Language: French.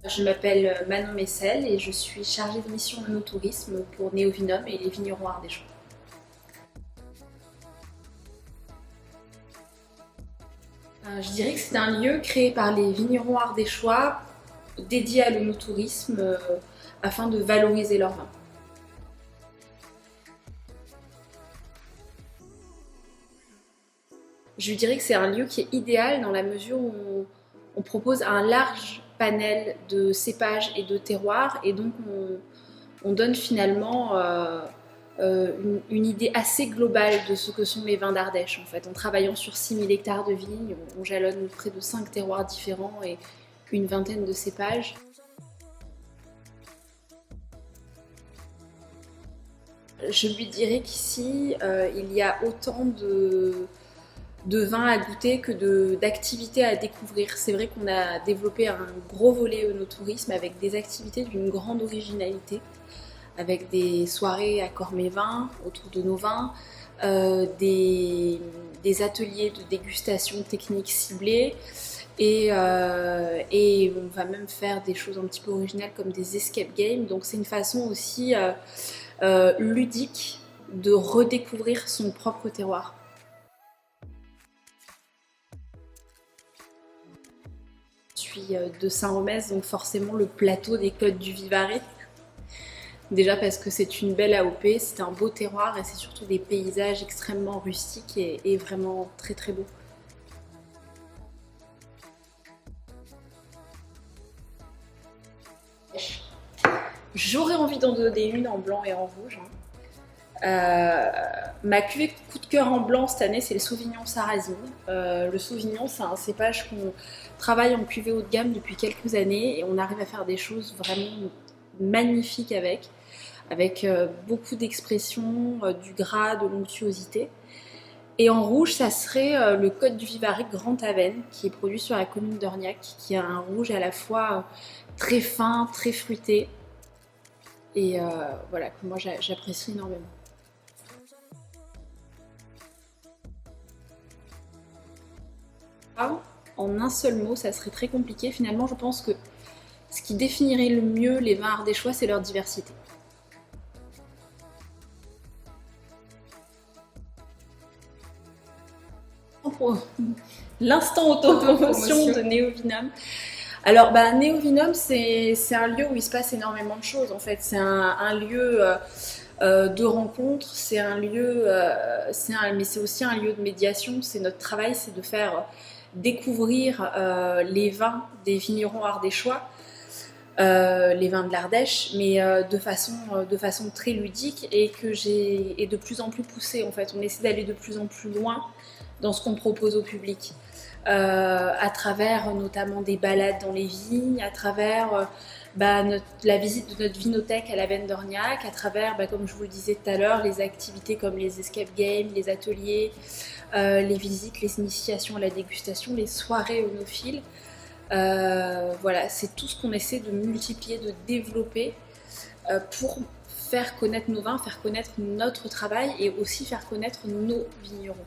Je m'appelle Manon Messel et je suis chargée de mission œnotourisme pour Néovinum et les vignerons ardéchois. Je dirais que c'est un lieu créé par les vignerons ardéchois dédié à l'œnotourisme afin de valoriser leur vin. Je dirais que c'est un lieu qui est idéal dans la mesure où on propose un large panel de cépages et de terroirs et donc on donne finalement une idée assez globale de ce que sont les vins d'Ardèche. En fait, en travaillant sur 6000 hectares de vignes, on jalonne près de 5 terroirs différents et une vingtaine de cépages. Je lui dirais qu'ici, il y a autant de vins à goûter que d'activités à découvrir. C'est vrai qu'on a développé un gros volet œnotourisme avec des activités d'une grande originalité, avec des soirées à Cormévin autour de nos vins, des ateliers de dégustation technique ciblés et on va même faire des choses un petit peu originales comme des escape games. Donc c'est une façon aussi ludique de redécouvrir son propre terroir. Je suis de Saint-Romez, donc forcément le plateau des Côtes du Vivarais. Déjà parce que c'est une belle AOP, c'est un beau terroir et c'est surtout des paysages extrêmement rustiques et vraiment très très beaux. J'aurais envie d'en donner une en blanc et en rouge. Ma cuvée coup de cœur en blanc cette année, c'est le Sauvignon Sarrazine. Le Sauvignon, c'est un cépage qu'on travaille en cuvée haut de gamme depuis quelques années et on arrive à faire des choses vraiment magnifiques avec beaucoup d'expression, du gras, de l'onctuosité. Et en rouge, ça serait le Côte du Vivarais Grand Avenne, qui est produit sur la commune d'Orniac, qui a un rouge à la fois très fin, très fruité, et voilà, que moi j'apprécie énormément. En un seul mot, ça serait très compliqué. Finalement, je pense que ce qui définirait le mieux les vins ardéchois, c'est leur diversité. L'instant autopromotion de Néovinum. Alors, Néovinum, c'est un lieu où il se passe énormément de choses. En fait, c'est un lieu de rencontre, c'est un lieu, mais c'est aussi un lieu de médiation. C'est notre travail, c'est de faire découvrir les vins des vignerons ardéchois, les vins de l'Ardèche, mais de façon très ludique et de plus en plus poussée. En fait, on essaie d'aller de plus en plus loin dans ce qu'on propose au public. À travers notamment des balades dans les vignes, à travers la visite de notre vinothèque à la Veine d'Orniac, à travers, comme je vous le disais tout à l'heure, les activités comme les escape games, les ateliers, les visites, les initiations à la dégustation, les soirées œnophiles. Voilà, c'est tout ce qu'on essaie de multiplier, de développer pour faire connaître nos vins, faire connaître notre travail et aussi faire connaître nos vignerons.